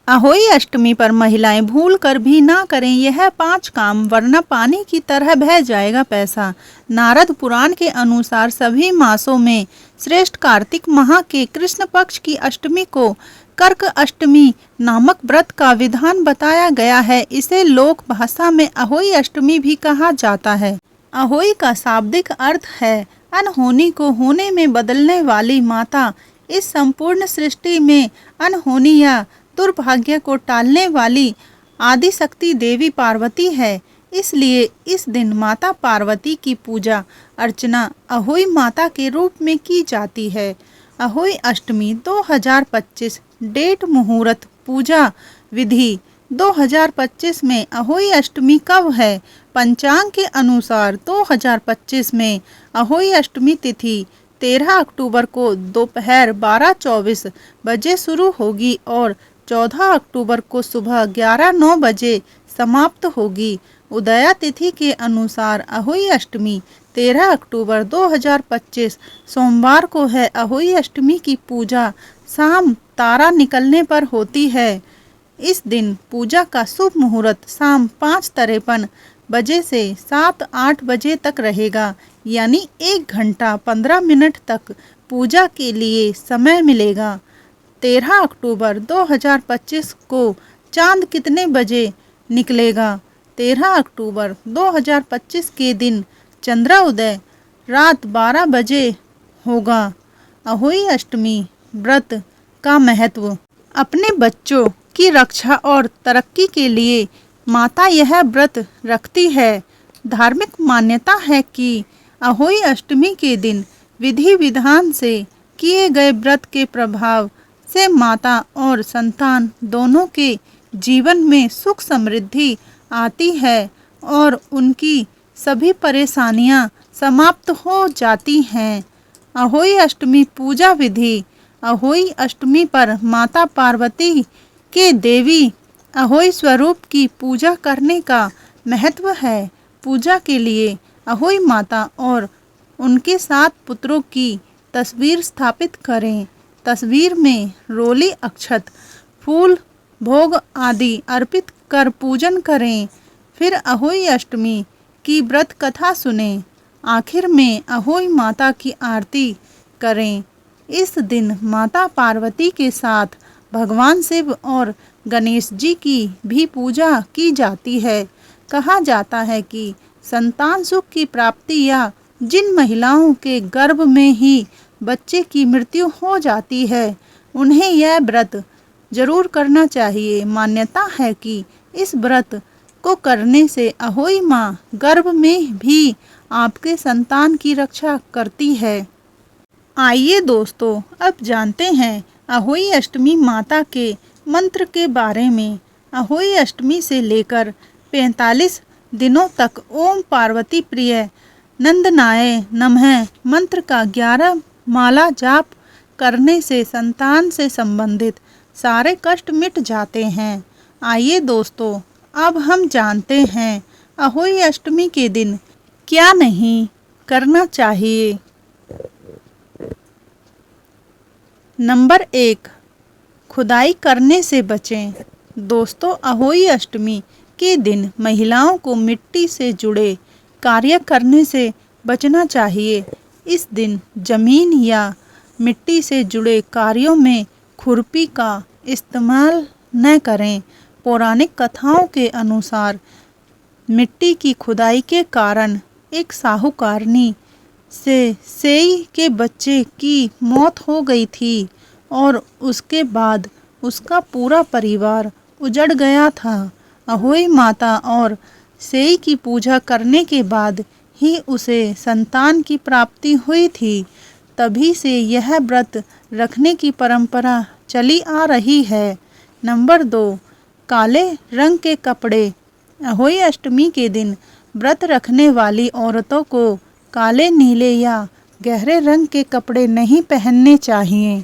अहोई अष्टमी पर महिलाएं भूल कर भी ना करें यह 5 काम, वरना पानी की तरह बह जाएगा पैसा। नारद पुराण के अनुसार सभी मासों में श्रेष्ठ कार्तिक माह के कृष्ण पक्ष की अष्टमी को कर्क अष्टमी नामक व्रत का विधान बताया गया है। इसे लोक भाषा में अहोई अष्टमी भी कहा जाता है। अहोई का शाब्दिक अर्थ है अनहोनी को होने में बदलने वाली माता। इस संपूर्ण सृष्टि में अनहोनी या दुर्भाग्य को टालने वाली आदि शक्ति देवी पार्वती है। इसलिए इस दिन माता पार्वती की पूजा अर्चना अहोई माता के रूप में की जाती है। अहोई अष्टमी 2025 डेट मुहूर्त पूजा विधि 2025 में अहोई अष्टमी कब है? पंचांग के अनुसार 2025 में अहोई अष्टमी तिथि 13 अक्टूबर को दोपहर 12:24 बजे शुरू होगी और 14 अक्टूबर को सुबह 11:09 बजे समाप्त होगी। उदया तिथि के अनुसार अहोई अष्टमी 13 अक्टूबर 2025 सोमवार को है। अहोई अष्टमी की पूजा शाम तारा निकलने पर होती है। इस दिन पूजा का शुभ मुहूर्त शाम 5:53 बजे से 7-8 बजे तक रहेगा, यानी 1 घंटा 15 मिनट तक पूजा के लिए समय मिलेगा। 13 अक्टूबर 2025 को चांद कितने बजे निकलेगा? 13 अक्टूबर 2025 के दिन चंद्रोदय रात 12 बजे होगा। अहोई अष्टमी व्रत का महत्व। अपने बच्चों की रक्षा और तरक्की के लिए माता यह व्रत रखती है। धार्मिक मान्यता है कि अहोई अष्टमी के दिन विधि विधान से किए गए व्रत के प्रभाव से माता और संतान दोनों के जीवन में सुख समृद्धि आती है और उनकी सभी परेशानियां समाप्त हो जाती हैं। अहोई अष्टमी पूजा विधि। अहोई अष्टमी पर माता पार्वती के देवी अहोई स्वरूप की पूजा करने का महत्व है। पूजा के लिए अहोई माता और उनके 7 पुत्रों की तस्वीर स्थापित करें। तस्वीर में रोली, अक्षत, फूल, भोग आदि अर्पित कर पूजन करें। फिर अहोई अष्टमी की व्रत कथा सुने। आखिर में अहोई माता की आरती करें। इस दिन माता पार्वती के साथ भगवान शिव और गणेश जी की भी पूजा की जाती है। कहा जाता है कि संतान सुख की प्राप्ति या जिन महिलाओं के गर्भ में ही बच्चे की मृत्यु हो जाती है उन्हें यह व्रत जरूर करना चाहिए। मान्यता है कि इस व्रत को करने से अहोई माँ गर्भ में भी आपके संतान की रक्षा करती है। आइए दोस्तों, अब जानते हैं अहोई अष्टमी माता के मंत्र के बारे में। अहोई अष्टमी से लेकर 45 दिनों तक ओम पार्वती प्रिय नंदनाय नमः मंत्र का 11 माला जाप करने से संतान से संबंधित सारे कष्ट मिट जाते हैं। आइए दोस्तों, अब हम जानते हैं अहोई अष्टमी के दिन क्या नहीं करना चाहिए। नंबर 1, खुदाई करने से बचें। दोस्तों, अहोई अष्टमी के दिन महिलाओं को मिट्टी से जुड़े कार्य करने से बचना चाहिए। इस दिन जमीन या मिट्टी से जुड़े कार्यों में खुरपी का इस्तेमाल न करें। पौराणिक कथाओं के अनुसार मिट्टी की खुदाई के कारण एक साहूकारनी से सेई के बच्चे की मौत हो गई थी और उसके बाद उसका पूरा परिवार उजड़ गया था। अहोई माता और सेई की पूजा करने के बाद ही उसे संतान की प्राप्ति हुई थी। तभी से यह व्रत रखने की परंपरा चली आ रही है। नंबर 2, काले रंग के कपड़े। अहोई अष्टमी के दिन व्रत रखने वाली औरतों को काले, नीले या गहरे रंग के कपड़े नहीं पहनने चाहिए।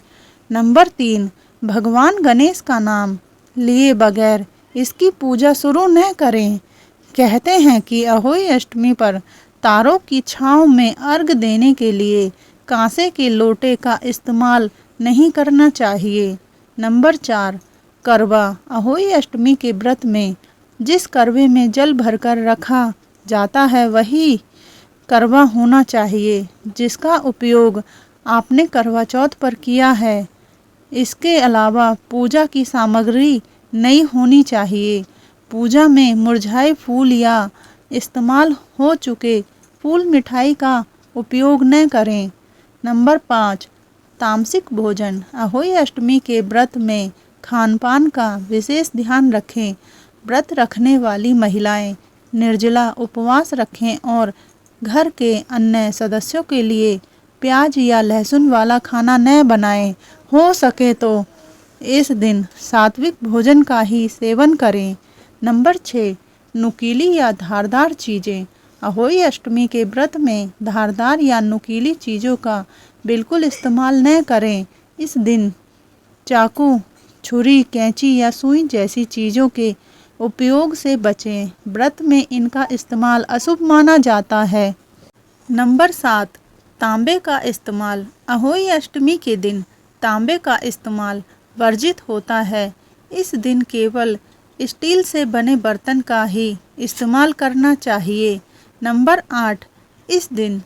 नंबर 3, भगवान गणेश का नाम लिए बगैर इसकी पूजा शुरू न करें। कहते हैं कि अहोई अष्टमी पर तारों की छांव में अर्घ देने के लिए कांसे के लोटे का इस्तेमाल नहीं करना चाहिए। नंबर 4, करवा। अहोई अष्टमी के व्रत में जिस करवे में जल भरकर रखा जाता है वही करवा होना चाहिए जिसका उपयोग आपने करवा चौथ पर किया है। इसके अलावा पूजा की सामग्री नई होनी चाहिए। पूजा में मुरझाए फूल या इस्तेमाल हो चुके फूल मिठाई का उपयोग न करें। नंबर 5, तामसिक भोजन। अहोई अष्टमी के व्रत में खान पान का विशेष ध्यान रखें। व्रत रखने वाली महिलाएं निर्जला उपवास रखें और घर के अन्य सदस्यों के लिए प्याज या लहसुन वाला खाना न बनाएं। हो सके तो इस दिन सात्विक भोजन का ही सेवन करें। नंबर 6, नुकीली या धारदार चीज़ें। अहोई अष्टमी के व्रत में धारदार या नुकीली चीज़ों का बिल्कुल इस्तेमाल न करें। इस दिन चाकू, छुरी, कैंची या सुई जैसी चीज़ों के उपयोग से बचें। व्रत में इनका इस्तेमाल अशुभ माना जाता है। नंबर 7, तांबे का इस्तेमाल। अहोई अष्टमी के दिन तांबे का इस्तेमाल वर्जित होता है। इस दिन केवल स्टील से बने बर्तन का ही इस्तेमाल करना चाहिए। नंबर 8, इस दिन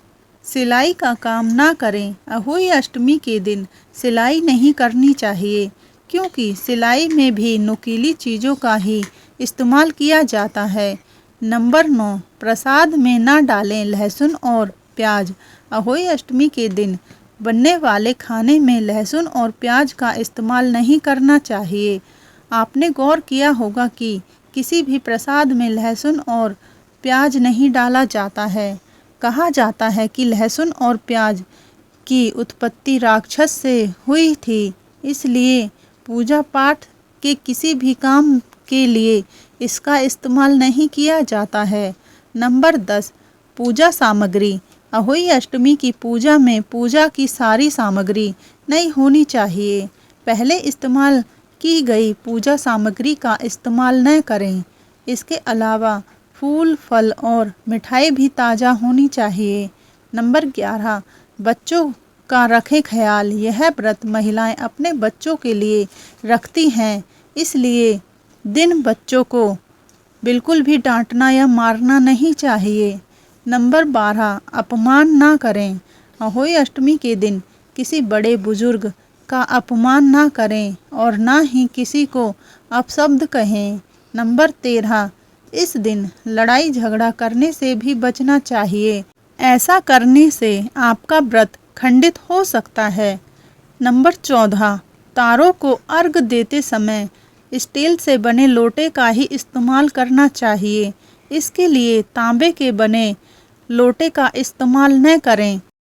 सिलाई का काम ना करें। अहोई अष्टमी के दिन सिलाई नहीं करनी चाहिए क्योंकि सिलाई में भी नुकीली चीज़ों का ही इस्तेमाल किया जाता है। नंबर 9, प्रसाद में ना डालें लहसुन और प्याज। अहोई अष्टमी के दिन बनने वाले खाने में लहसुन और प्याज का इस्तेमाल नहीं करना चाहिए। आपने गौर किया होगा कि किसी भी प्रसाद में लहसुन और प्याज नहीं डाला जाता है। कहा जाता है कि लहसुन और प्याज की उत्पत्ति राक्षस से हुई थी, इसलिए पूजा पाठ के किसी भी काम के लिए इसका इस्तेमाल नहीं किया जाता है। नंबर 10, पूजा सामग्री। अहोई अष्टमी की पूजा में पूजा की सारी सामग्री नई होनी चाहिए। पहले इस्तेमाल की गई पूजा सामग्री का इस्तेमाल न करें। इसके अलावा फूल, फल और मिठाई भी ताज़ा होनी चाहिए। नंबर 11, बच्चों का रखें ख्याल। यह व्रत महिलाएं अपने बच्चों के लिए रखती हैं, इसलिए दिन बच्चों को बिल्कुल भी डांटना या मारना नहीं चाहिए। नंबर 12, अपमान ना करें। अहोई अष्टमी के दिन किसी बड़े बुजुर्ग का अपमान ना करें और ना ही किसी को अपशब्द कहें। नंबर 13, इस दिन लड़ाई झगड़ा करने से भी बचना चाहिए। ऐसा करने से आपका व्रत खंडित हो सकता है। नंबर 14, तारों को अर्घ देते समय स्टील से बने लोटे का ही इस्तेमाल करना चाहिए। इसके लिए तांबे के बने लोटे का इस्तेमाल न करें।